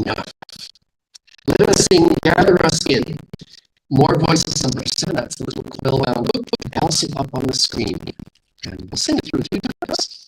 enough. Let us sing, gather us in. More voices, number 7. That's those will coil around. Also up on the screen. And we'll sing it through 2 times.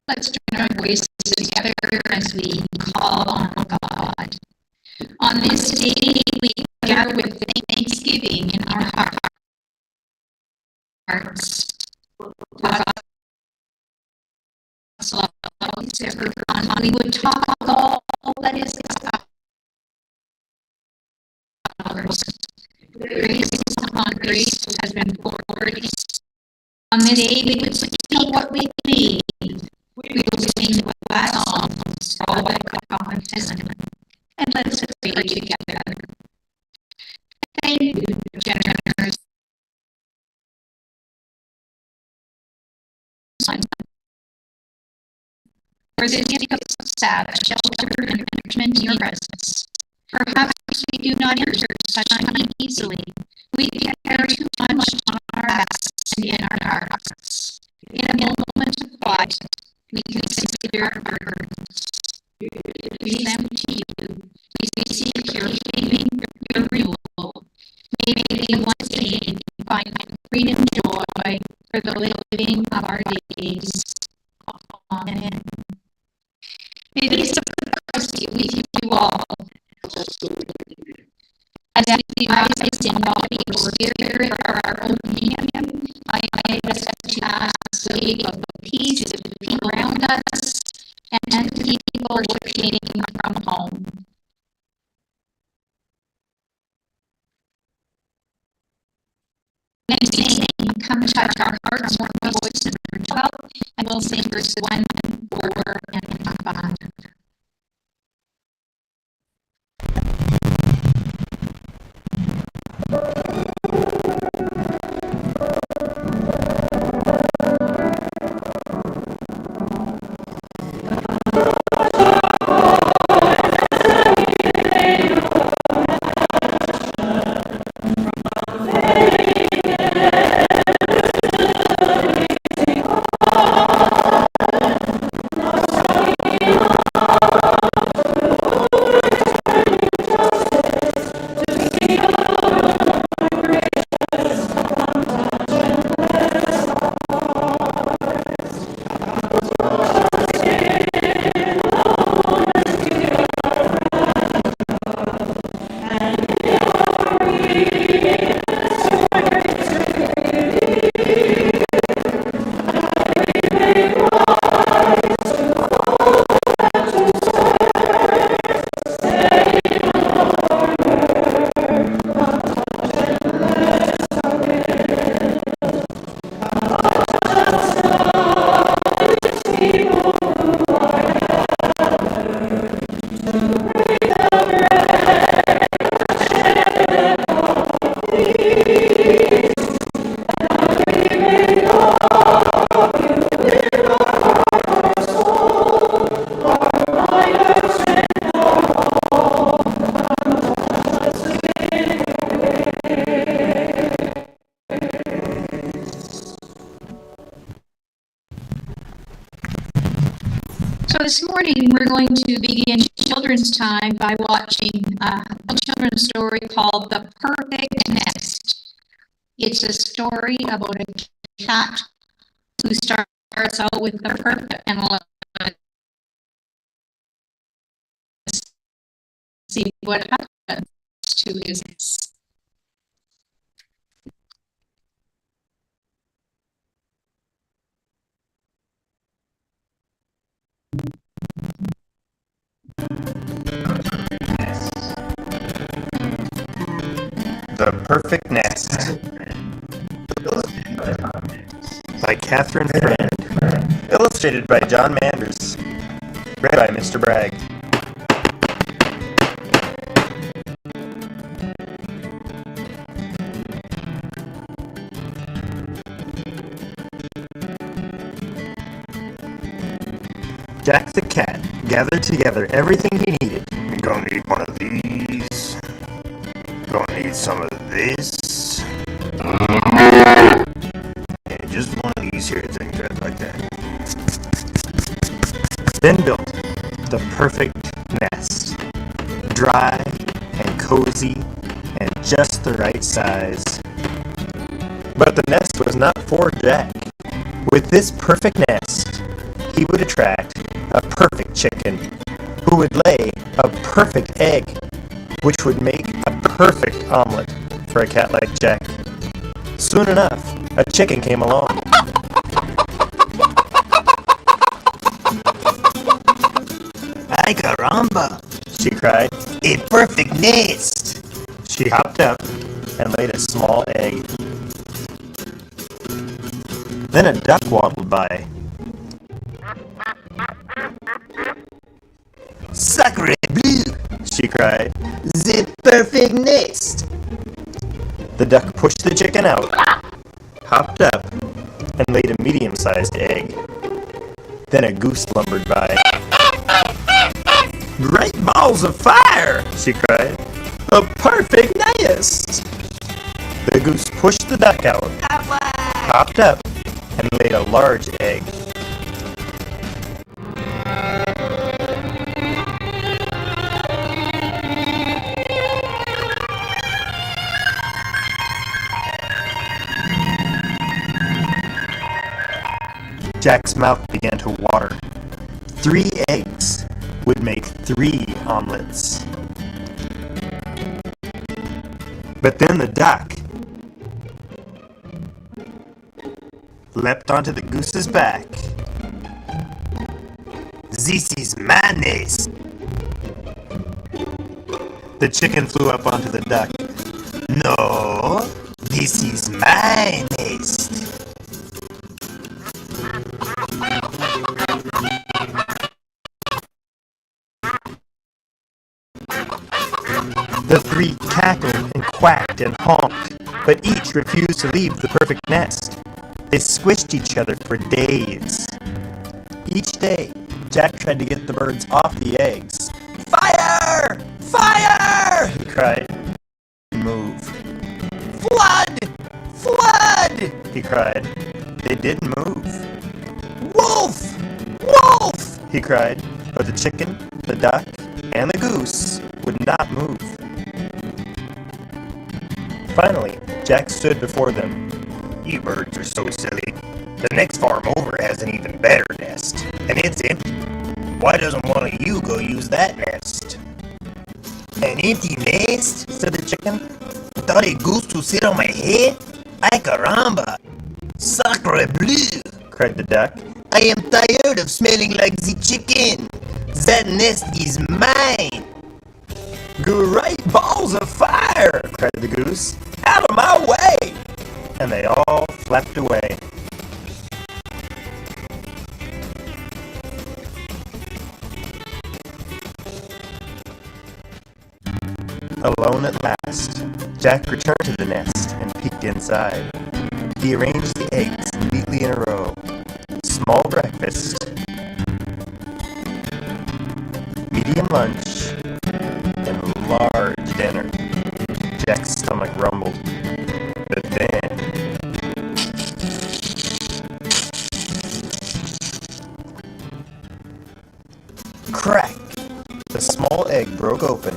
Let's join our voices together as we call on God. On this day, we gather with thanksgiving in our hearts. God's love is ever gone. We would talk all that is ours. Grace upon grace has been poured. On this day, we would speak what we believe. We will sing glad songs, all that God has done. And let us pray together. Thank you, generous Son, for the gift of Sabbath, shelter, and encouragement in your presence. Perhaps we do not enter such time easily. We care too much on our backs and in our hearts. In a moment of quiet, we consider our burdens. We them to you. We seek your saving, your renewal. May we once again find freedom and joy for the living of our days. Amen. May this surprise you with you all. As we rise in body or spirit for our own union, I invite us to ask the aid of the peace of the people around us and people working from home. We sing, come touch our hearts, more voice number 12, and we'll sing verse 1, 4, and 5. So this morning we're going to begin children's time by watching a children's story called The Perfect Nest. It's a story about a cat who starts out with the perfect and let's see what happens to his nest. The Perfect Nest by Catherine Friend. Illustrated by John Manders. Read by Mr. Bragg. Jack the cat gathered together everything he needed. You're gonna need one of these. Gonna need some of this. And just one of these here things right like that. Then built the perfect nest. Dry and cozy and just the right size. But the nest was not for Jack. With this perfect nest, he would attract a perfect chicken who would lay a perfect egg, which would make a perfect omelet for a cat like Jack. Soon enough, a chicken came along. Ay caramba, she cried. A perfect nest! She hopped up and laid a small egg. Then a duck waddled by. Sacre bleu! She cried. The perfect nest! The duck pushed the chicken out, hopped up, and laid a medium-sized egg. Then a goose lumbered by. Great balls of fire! She cried. A perfect nest! The goose pushed the duck out, hopped up, and laid a large egg. Jack's mouth began to water. 3 eggs would make 3 omelets. But then the duck leapt onto the goose's back. This is my nest. The chicken flew up onto the duck. No, this is my nest. The 3 cackled and quacked and honked, but each refused to leave the perfect nest. They squished each other for days. Each day, Jack tried to get the birds off the eggs. Fire! Fire! He cried. Move. Flood! Flood! He cried. They didn't move. Wolf! Wolf! He cried. But the chicken, the duck, and the goose would not move. Finally, Jack stood before them. You birds are so silly. The next farm over has an even better nest, and it's empty. Why doesn't one of you go use that nest? An empty nest? Said the chicken. Without a goose to sit on my head? Ay caramba! Sacre bleu! Cried the duck. I am tired of smelling like the chicken. That nest is mine. Great balls of fire! Cried the goose. Out of my way! And they all flapped away. Alone at last, Jack returned to the nest and peeked inside. He arranged the eggs neatly in a row. Small breakfast, medium lunch, and large dinner. Jack's stomach rumbled. But then... Crack! The small egg broke open,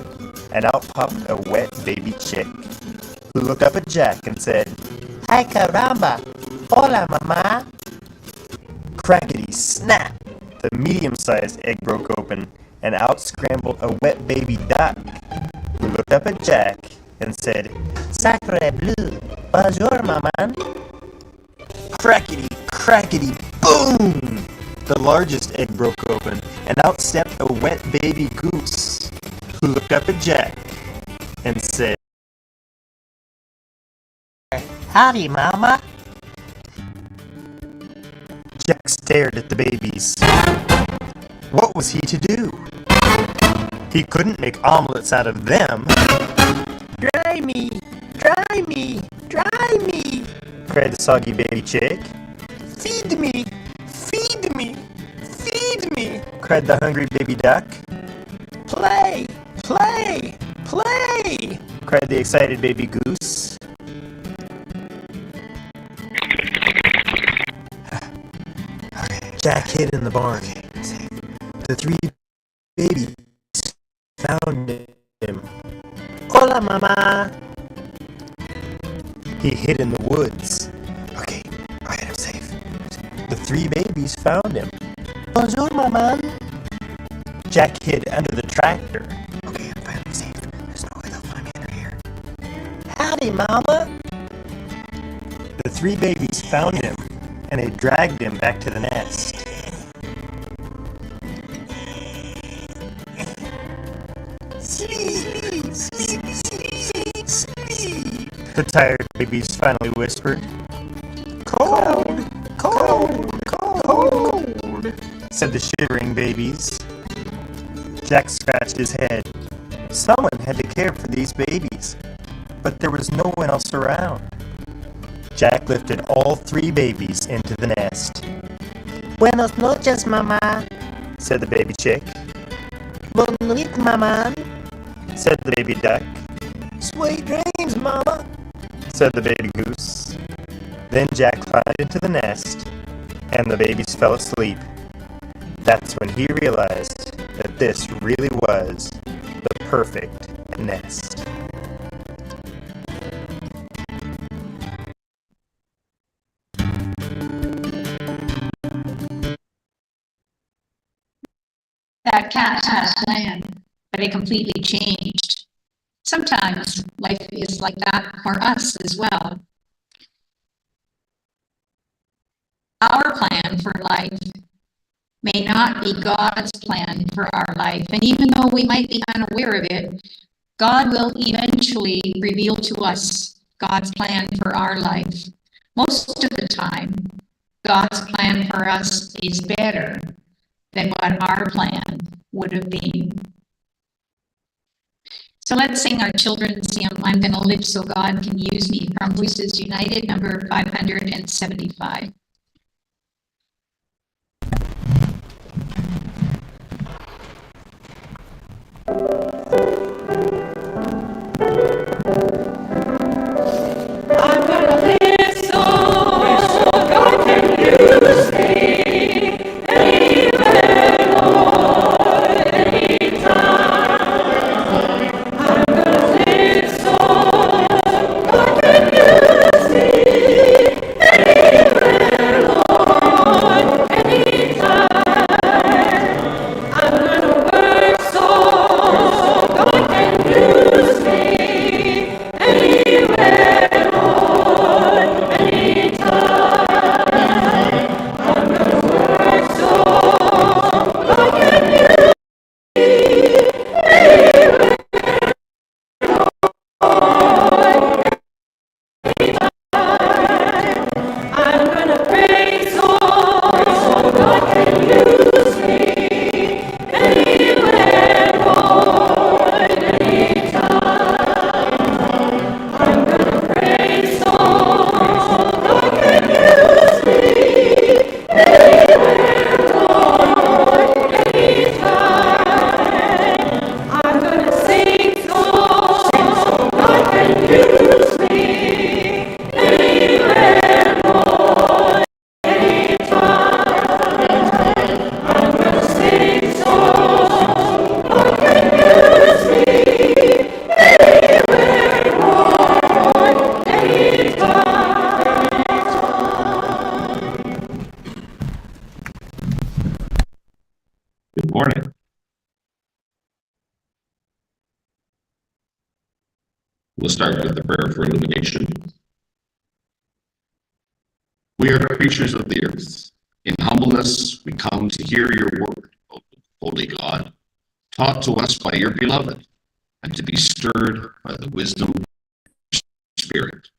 and out popped a wet baby chick, who looked up at Jack and said, "Ay caramba! Hola, mama!" Crackety snap! The medium-sized egg broke open, and out scrambled a wet baby duck, who looked up at Jack and said, "Sacre bleu! Bonjour, maman!" Crackety, crackety, boom! The largest egg broke open, and out stepped a wet baby goose, who looked up at Jack and said, "Howdy, mama!" Jack stared at the babies. What was he to do? He couldn't make omelets out of them. "Dry me! Dry me! Dry me!" cried the soggy baby chick. "Feed me! Feed me! Feed me!" cried the hungry baby duck. "Play! Play! Play!" cried the excited baby goose. Jack hid in the barn. The three babies found him. "Hola, mama!" He hid in the woods. Okay, alright, I'm safe. The three babies found him. "Bonjour, mama!" Jack hid under the tractor. Okay, I'm finally safe. There's no way they'll find me under here. "Howdy, mama!" The three babies found him, and they dragged him back to the nest. "Sleep, sleep, sleep, sleep," the tired babies finally whispered. "Cold, cold, cold," said the shivering babies. Jack scratched his head. Someone had to care for these babies, but there was no one else around. Jack lifted all three babies into the nest. "Buenos noches, mama," said the baby chick. "Bonne nuit, mama," said the baby duck. "Sweet dreams, mama," said the baby goose. Then Jack climbed into the nest, and the babies fell asleep. That's when he realized that this really was the perfect nest. That cat had a plan, but it completely changed. Sometimes life is like that for us as well. Our plan for life may not be God's plan for our life, and even though we might be unaware of it, God will eventually reveal to us God's plan for our life. Most of the time, God's plan for us is better than what our plan would have been. So let's sing our children's hymn, "I'm Gonna Live So God Can Use Me," from Voices United, number 575. I'm gonna live so God can use me anywhere, Lord, anytime. I'm gonna live so God can use me anywhere, Good morning. We'll start with the prayer for illumination. We are creatures of the earth. In humbleness, we come to hear your word, O Holy God, taught to us by your beloved, and to be stirred by the wisdom of your Spirit.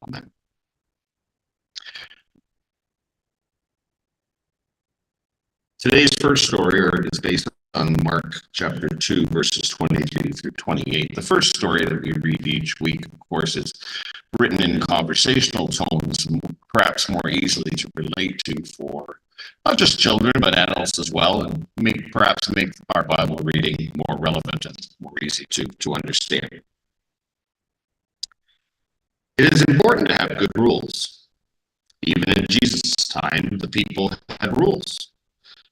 Amen. Today's first story is based on Mark chapter 2, verses 22 through 28. The first story that we read each week, of course, is written in conversational tones, perhaps more easily to relate to for not just children, but adults as well, and perhaps make our Bible reading more relevant and more easy to understand. It is important to have good rules. Even in Jesus' time, the people had rules.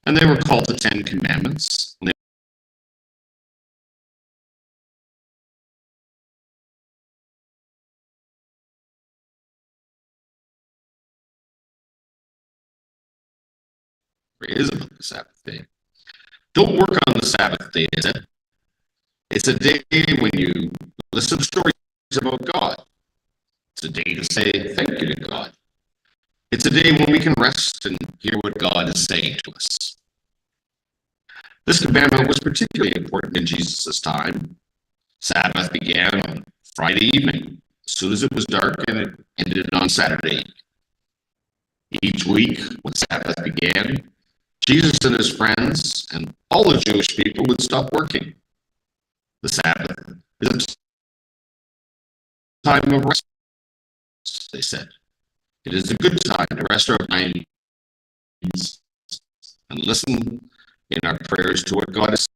And they were called the Ten Commandments. It is about the Sabbath day. Don't work on the Sabbath day, is it? It's a day when you listen to stories about God. It's a day to say thank you to God. It's a day when we can rest and hear what God is saying to us. This commandment was particularly important in Jesus' time. Sabbath began on Friday evening, as soon as it was dark, and it ended on Saturday. Each week, when Sabbath began, Jesus and his friends and all the Jewish people would stop working. The Sabbath is a time of rest, they said. It is a good time to rest our minds and listen in our prayers to what God is saying.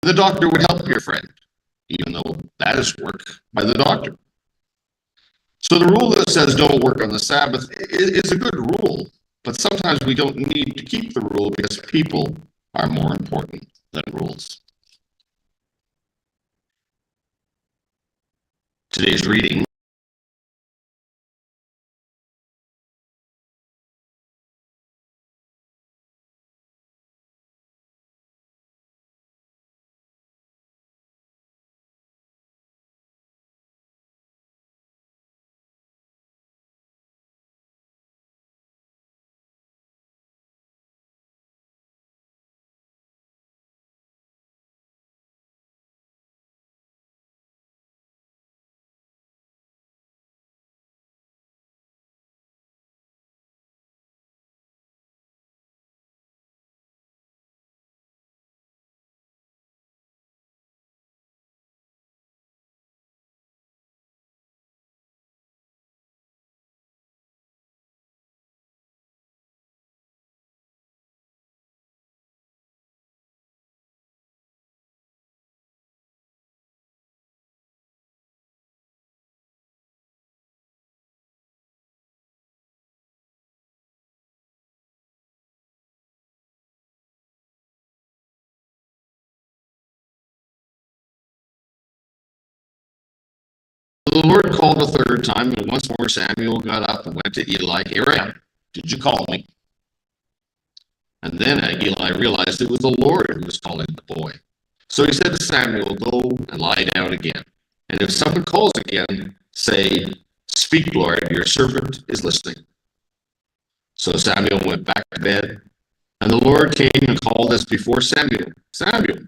The doctor would help your friend, even though that is work by the doctor. So the rule that says don't work on the Sabbath is a good rule, but sometimes we don't need to keep the rule because people are more important than rules. Today's reading the Lord called a third time, and once more Samuel got up and went to Eli. Here I am. Did you call me? And then Eli realized it was the Lord who was calling the boy. So he said to Samuel, go and lie down again. And if someone calls again, say, speak, Lord, your servant is listening. So Samuel went back to bed, And the Lord came and called us before Samuel. Samuel.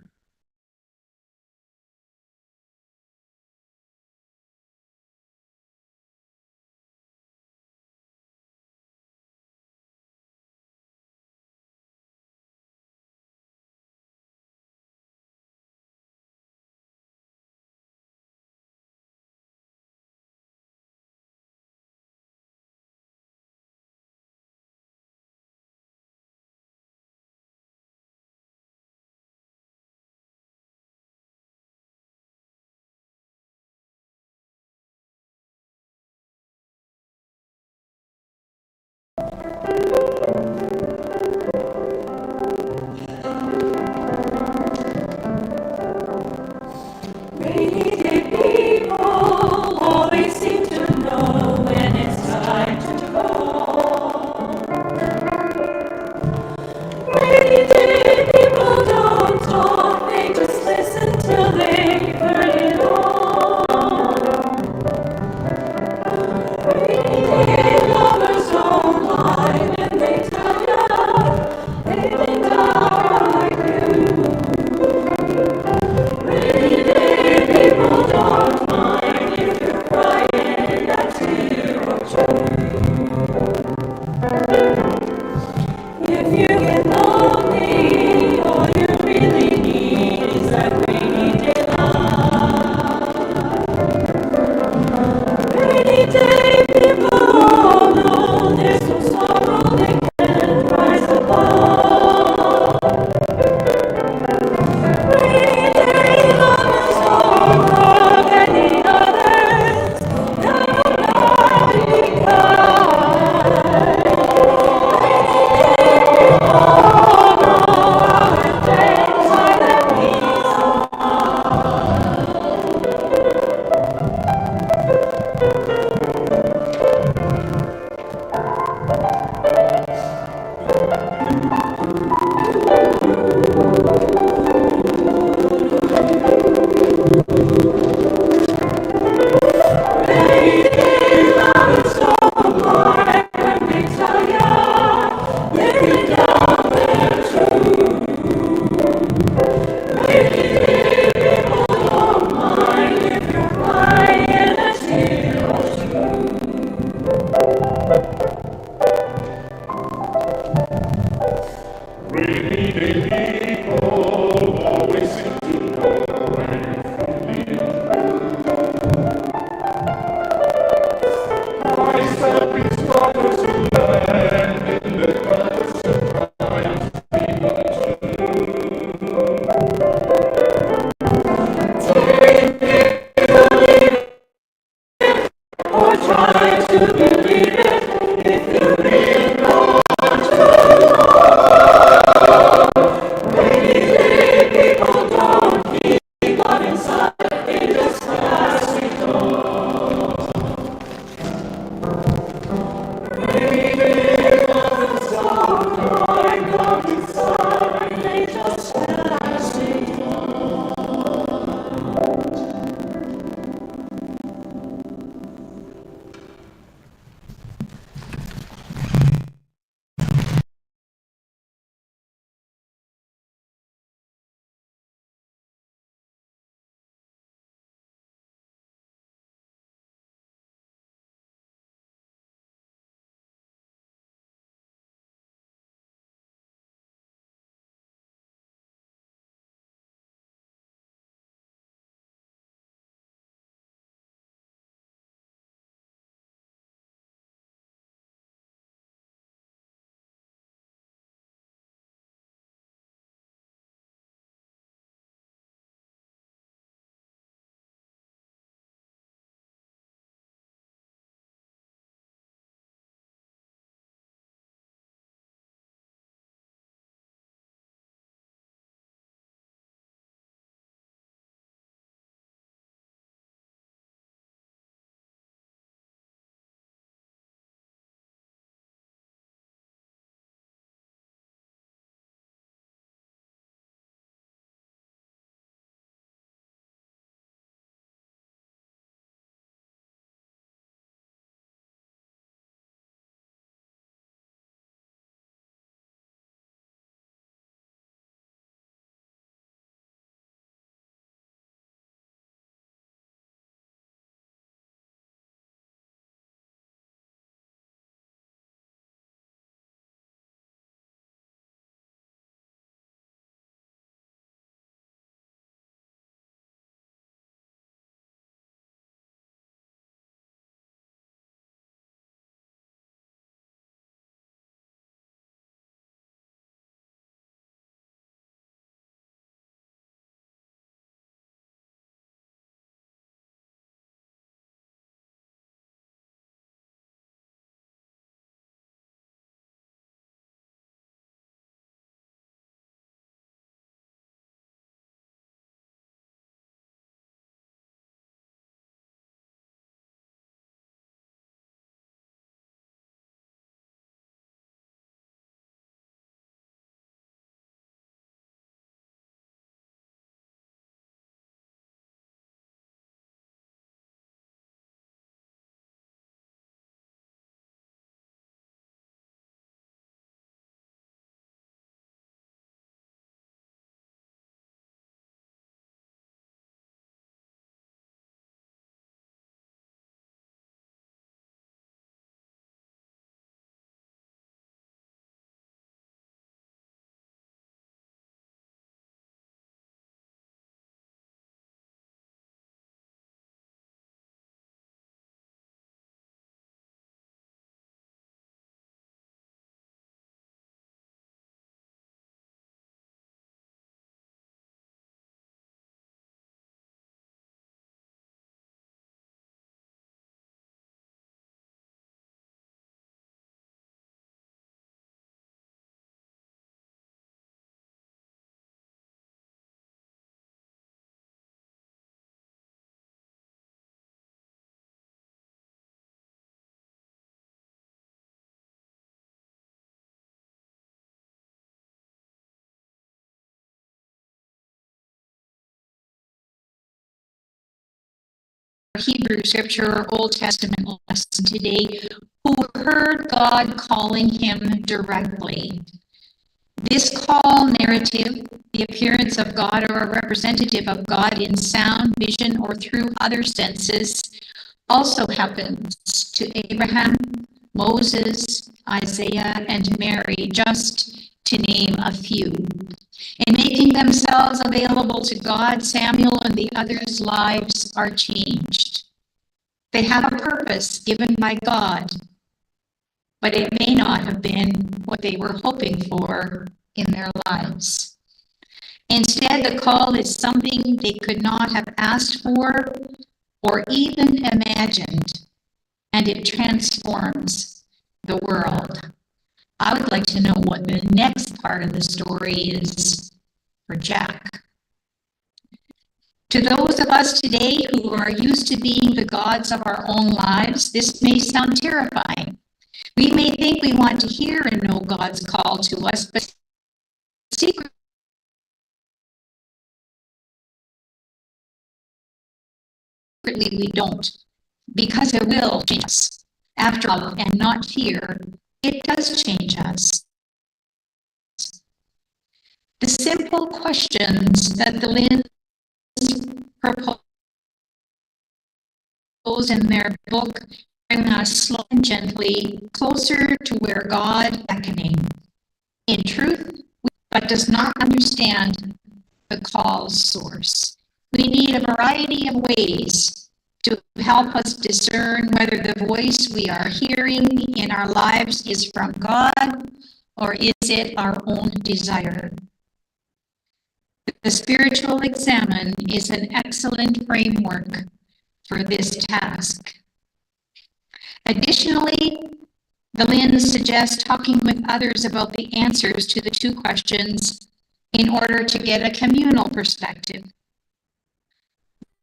Hebrew scripture or Old Testament lesson today who heard God calling him directly. This call narrative, the appearance of God or a representative of God in sound, vision, or through other senses, also happens to Abraham, Moses, Isaiah, and Mary, just to name a few. In making themselves available to God, Samuel and the others' lives are changed. They have a purpose given by God, but it may not have been what they were hoping for in their lives. Instead, the call is something they could not have asked for or even imagined, and it transforms the world. I would like to know what the next part of the story is for Jack. To those of us today who are used to being the gods of our own lives, this may sound terrifying. We may think we want to hear and know God's call to us, but secretly we don't, because it will change us. After all, and not fear, it does change us. The simple questions that the Lynns propose in their book bring us slowly and gently closer to where God is beckoning. In truth, but does not understand the call's source. We need a variety of ways to help us discern whether the voice we are hearing in our lives is from God or is it our own desire. The Spiritual Examine is an excellent framework for this task. Additionally, the Lynns suggest talking with others about the answers to the two questions in order to get a communal perspective.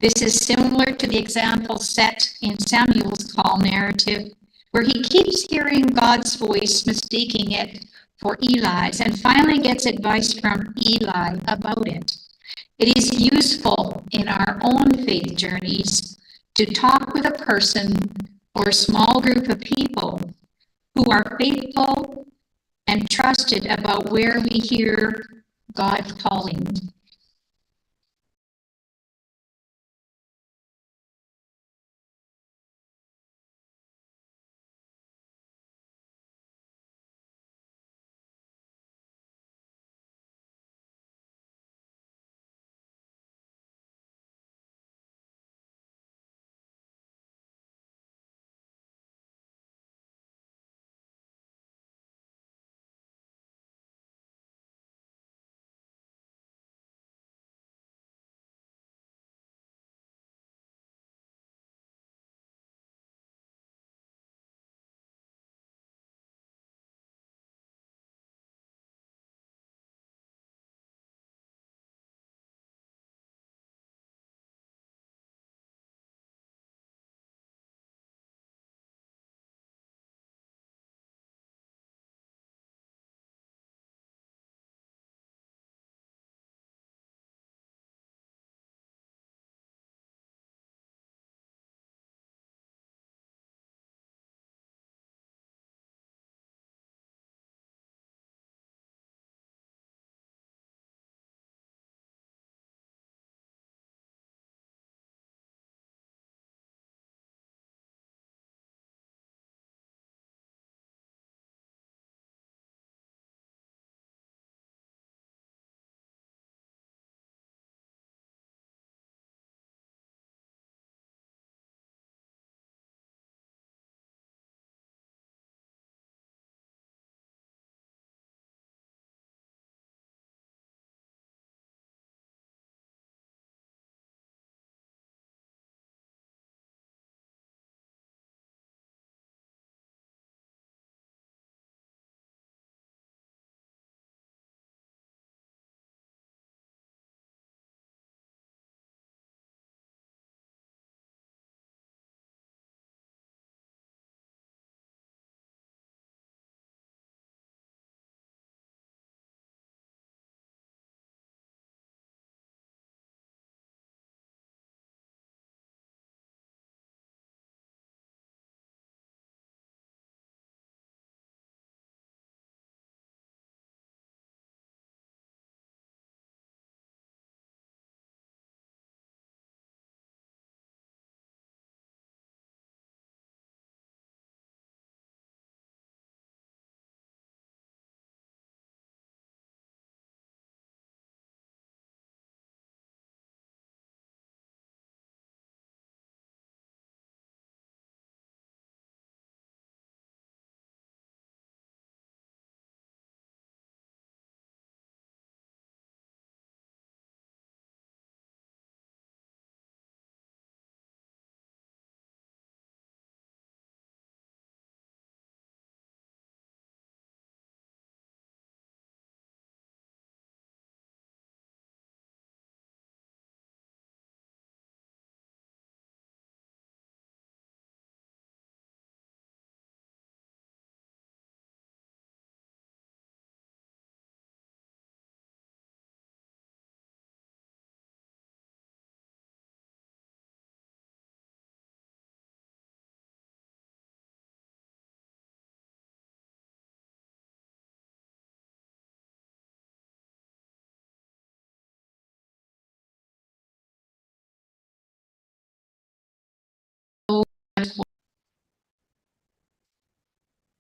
This is similar to the example set in Samuel's call narrative, where he keeps hearing God's voice, mistaking it for Eli's, and finally gets advice from Eli about it. It is useful in our own faith journeys to talk with a person or a small group of people who are faithful and trusted about where we hear God calling.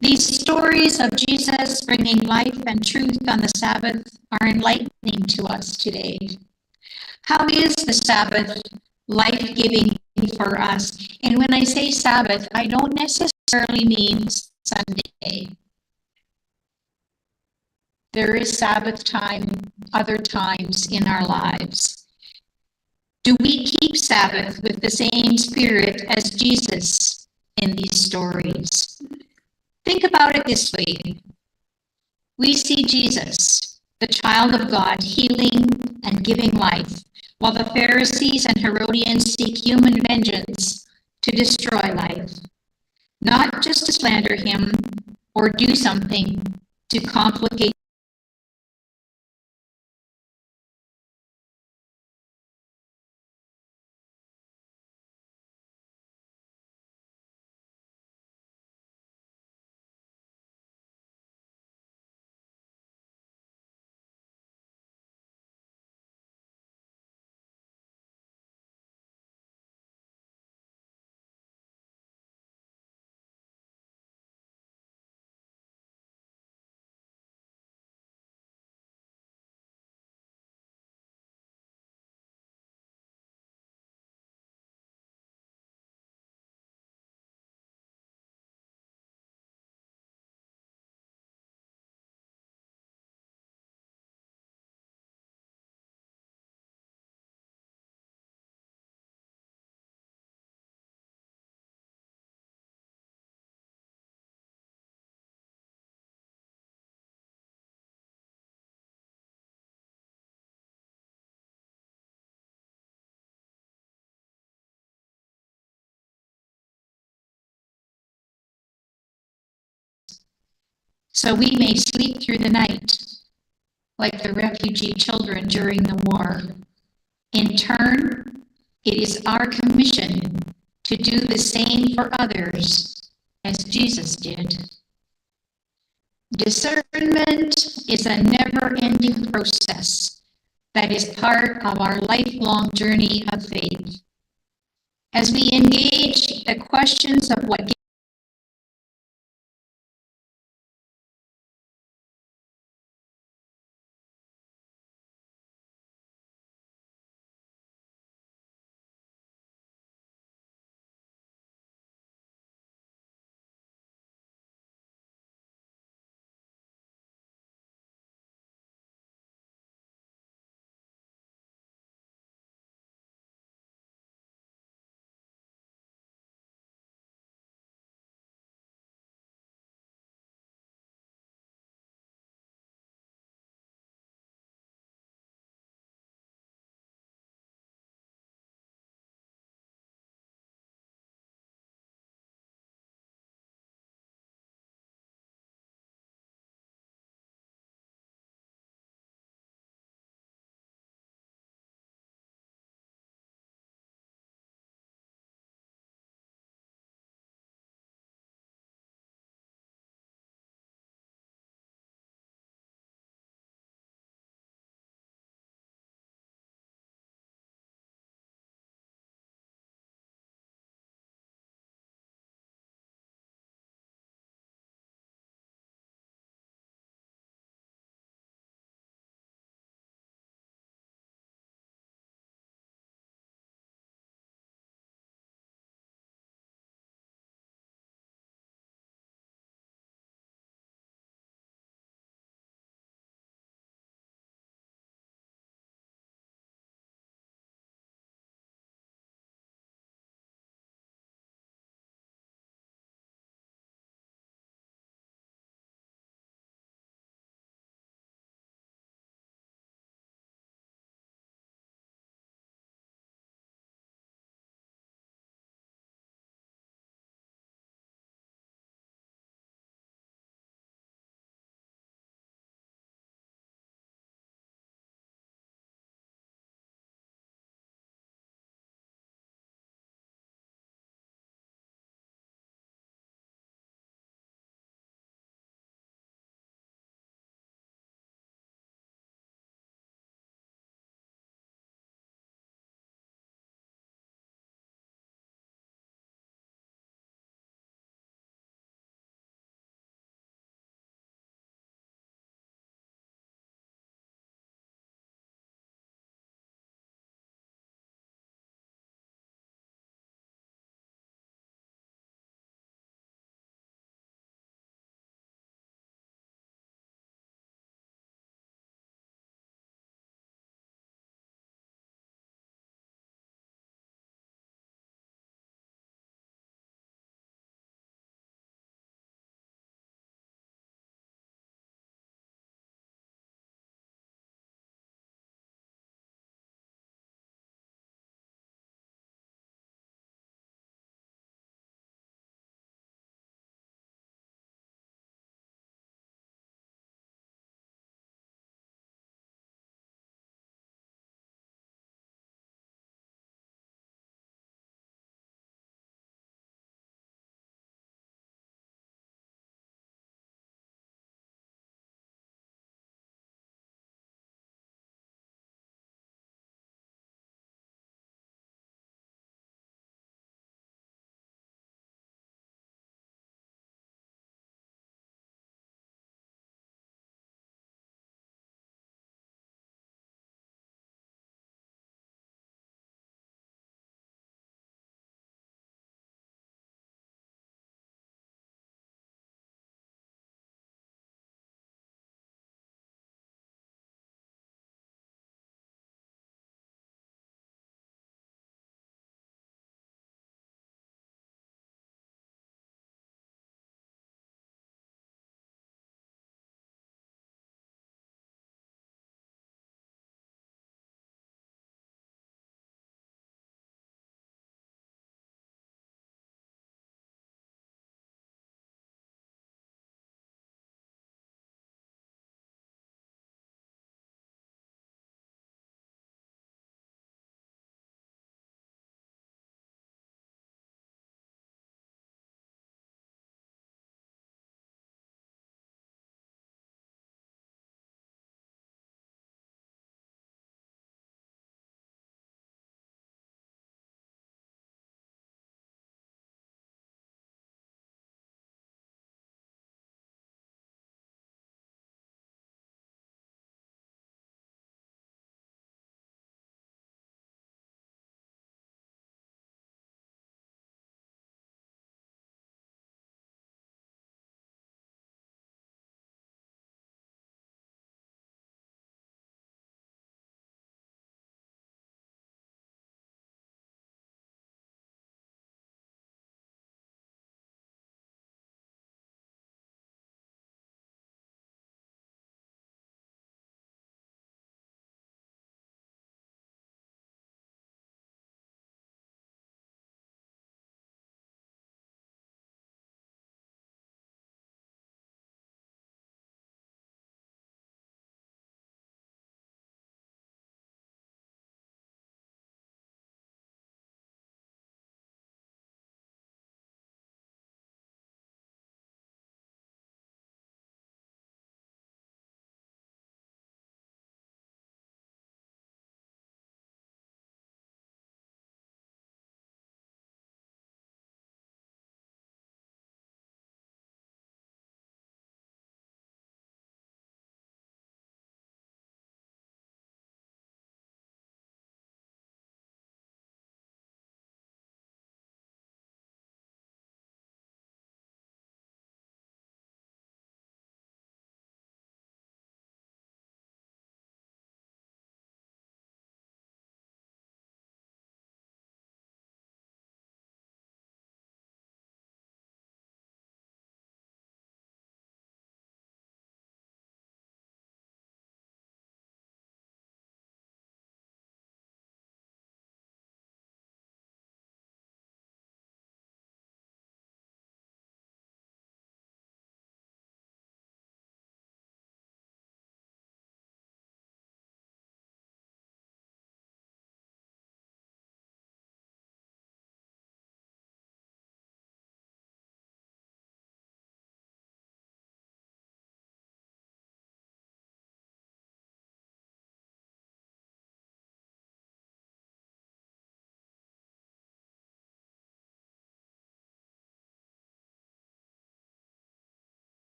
These stories of Jesus bringing life and truth on the Sabbath are enlightening to us today. How is the Sabbath life-giving for us? And when I say Sabbath, I don't necessarily mean Sunday. There is Sabbath time other times in our lives. Do we keep Sabbath with the same spirit as Jesus in these stories? Think about it this way. We see Jesus, the child of God, healing and giving life, while the Pharisees and Herodians seek human vengeance to destroy life, not just to slander him or do something to complicate. So we may sleep through the night, like the refugee children during the war. In turn, it is our commission to do the same for others as Jesus did. Discernment is a never-ending process that is part of our lifelong journey of faith. As we engage the questions of what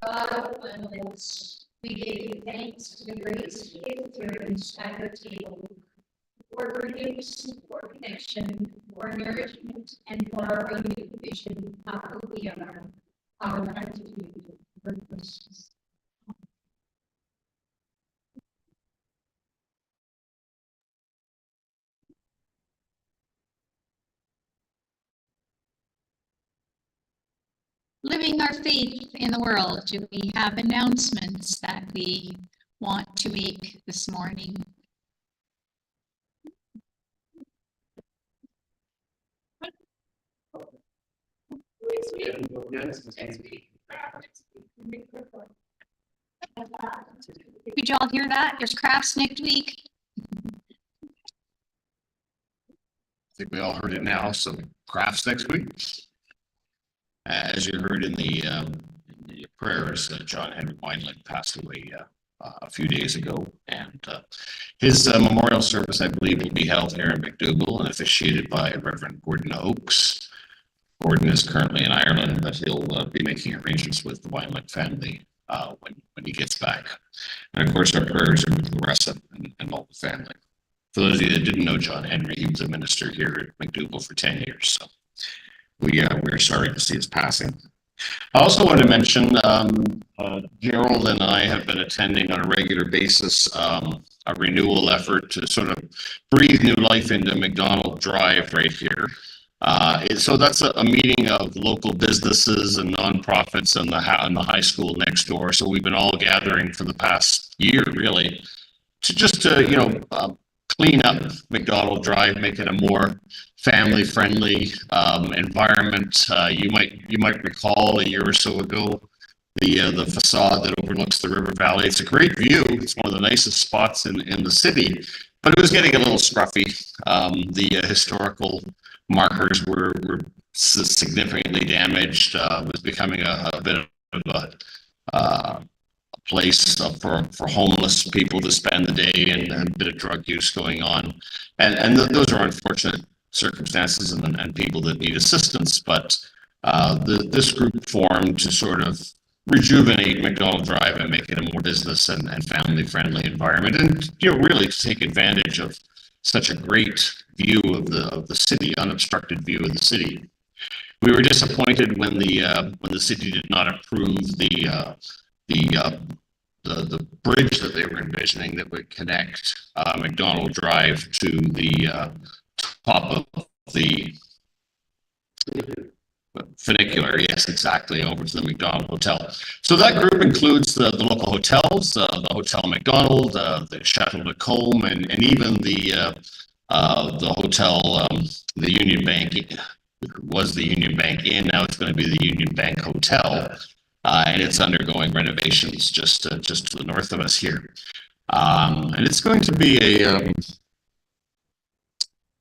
God of abundance, we give you thanks for the grace you give through at your table, for forgiveness, for connection, for nourishment, and for our renewed vision of who we are, our gratitude for Christmas. Living our faith in the world, do we have announcements that we want to make this morning? Did y'all hear that? There's crafts next week. I think we all heard it now. So crafts next week. As you heard in the prayers, John Henry Weinland passed away a few days ago, and his memorial service, I believe, will be held here in McDougall and officiated by Reverend Gordon Oakes. Gordon is currently in Ireland, but he'll be making arrangements with the Weinland family when he gets back. And of course, our prayers are with Larissa and all the family. For those of you that didn't know John Henry, he was a minister here at McDougall for 10 years. So we're sorry to see his passing. I also want to mention Gerald and I have been attending on a regular basis a renewal effort to sort of breathe new life into McDonald Drive right here. So that's a meeting of local businesses and nonprofits and the high school next door. So we've been all gathering for the past year, really, to clean up McDonald Drive, make it a more family-friendly environment. You might recall a year or so ago the facade that overlooks the river valley. It's a great view. It's one of the nicest spots in the city, but it was getting a little scruffy. The historical markers were significantly damaged. It was becoming a bit of a place for homeless people to spend the day, and a bit of drug use going on. And those are unfortunate circumstances and people that need assistance. But this group formed to sort of rejuvenate McDonald Drive and make it a more business and family-friendly environment, and really to take advantage of such a great view of the city, unobstructed view of the city. We were disappointed when the city did not approve the bridge that they were envisioning that would connect McDonald Drive to the top of the funicular. Yes, exactly, over to the McDonald Hotel. So that group includes the local hotels, the Hotel McDonald, the Chateau de Combe, and even the hotel, the Union Bank. Was the Union Bank Inn, now it's going to be the Union Bank Hotel, and it's undergoing renovations just to the north of us here. And it's going to be a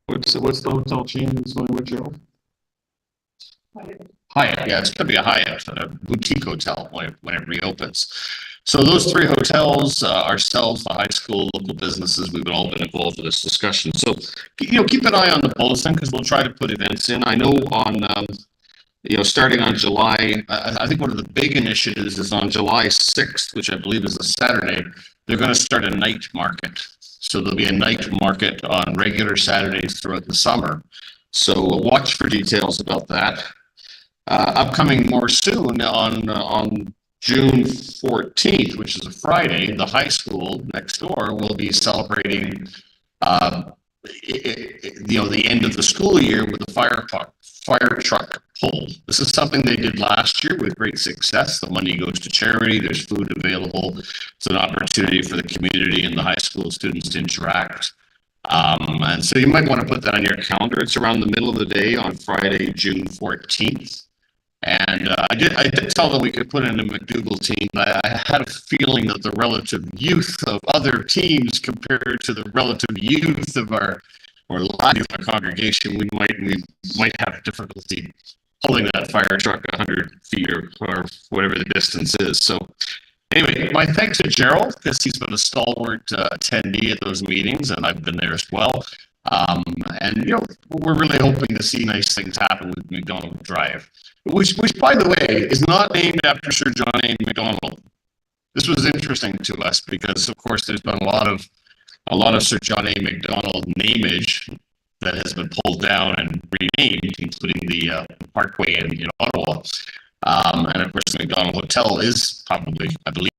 what's the hotel chain it's going with, Joe? Hyatt, yeah, it's going to be a Hyatt, a boutique hotel when it reopens. So those three hotels, ourselves, the high school, local businesses, we've all been involved in this discussion. So, keep an eye on the bulletin, because we'll try to put events in. I know on, starting on July, I think one of the big initiatives is on July 6th, which I believe is a Saturday. They're going to start a night market. So there'll be a night market on regular Saturdays throughout the summer. So watch for details about that. Upcoming more soon on June 14th, which is a Friday, the high school next door will be celebrating, the end of the school year with a fire truck pull. This is something they did last year with great success. The money goes to charity. There's food available. It's an opportunity for the community and the high school students to interact. And so you might want to put that on your calendar. It's around the middle of the day on Friday, June 14th. And I did tell them we could put in a McDougall team. I had a feeling that the relative youth of other teams compared to the relative youth of our congregation, we might have difficulty pulling that fire truck 100 feet or whatever the distance is. So anyway, my thanks to Gerald, because he's been a stalwart attendee at those meetings, and I've been there as well. And we're really hoping to see nice things happen with McDonald Drive. which by the way, is not named after Sir John A. Macdonald. This was interesting to us because, of course, there's been a lot of Sir John A. Macdonald nameage that has been pulled down and renamed, including the Parkway in Ottawa. And of course, the Macdonald Hotel is probably, I believe,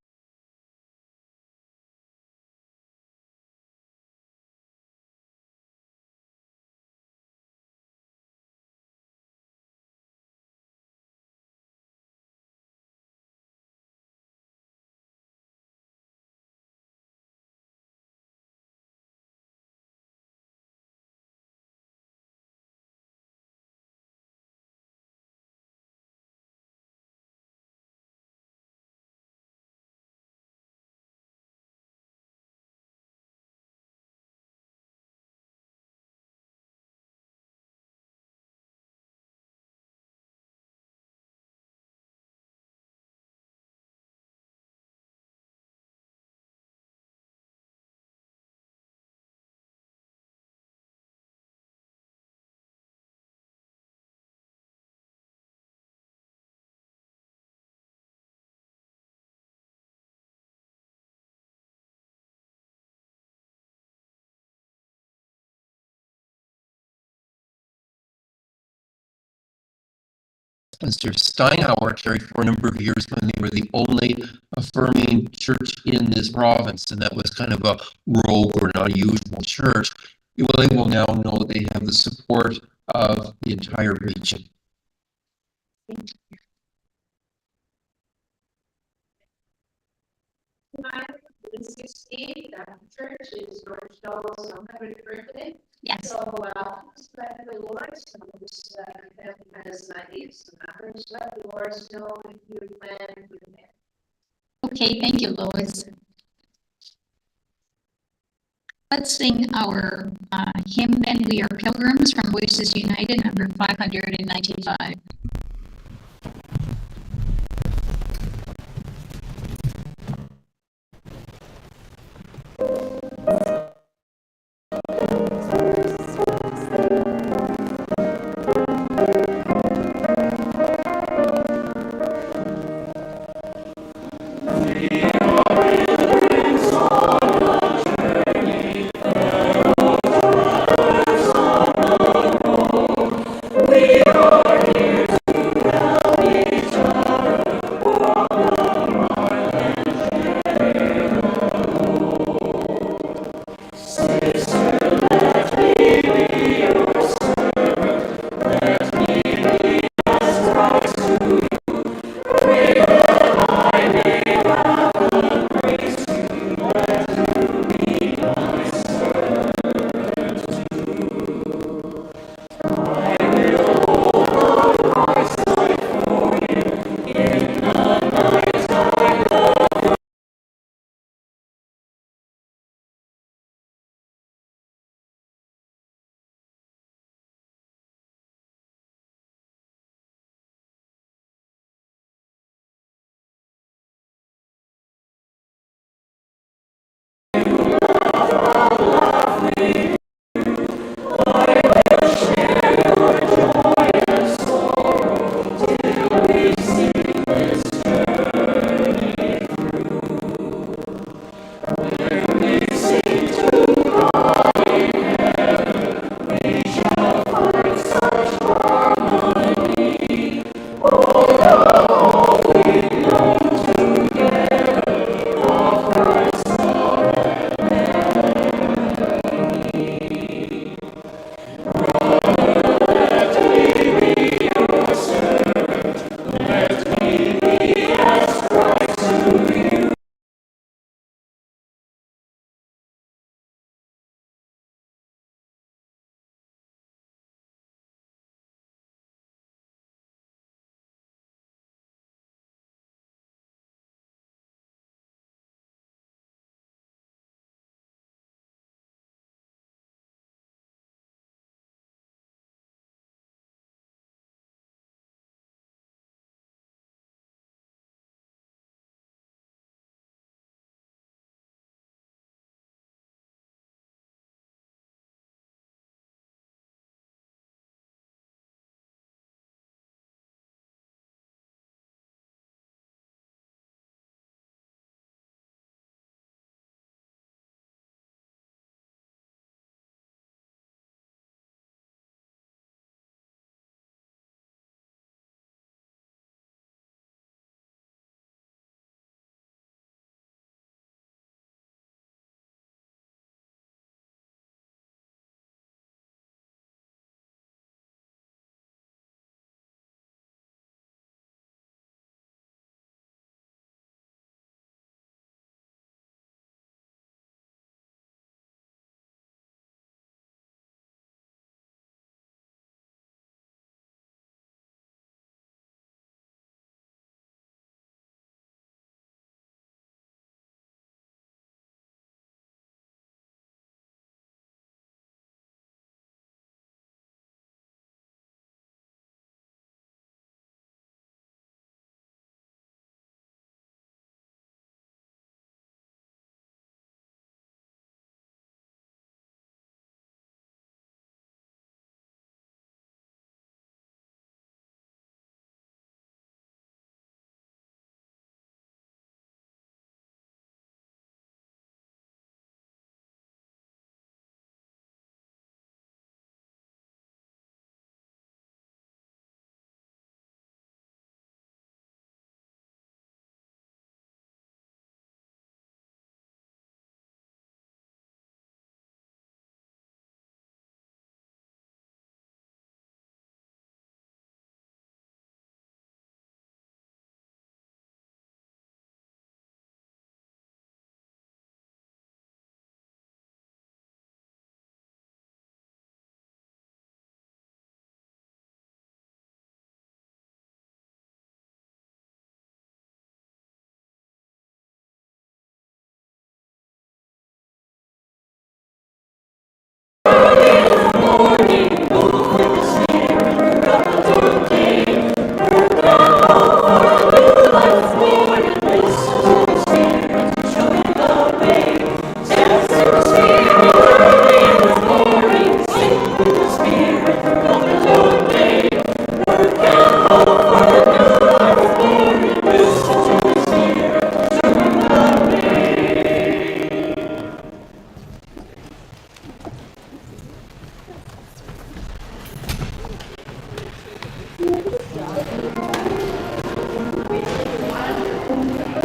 Mr. Steinhauer carried for a number of years when they were the only affirming church in this province, and that was kind of a rogue or not a usual church. Well, they will now know they have the support of the entire region. The 16th, church is George Dole's 100th birthday. Yes. So, just let the Lord, some of this, has ideas, some others, let the Lord know if you plan to do that. Okay, thank you, Lois. Let's sing our hymn then. We Are Pilgrims from Voices United, number 595. We are here Amen.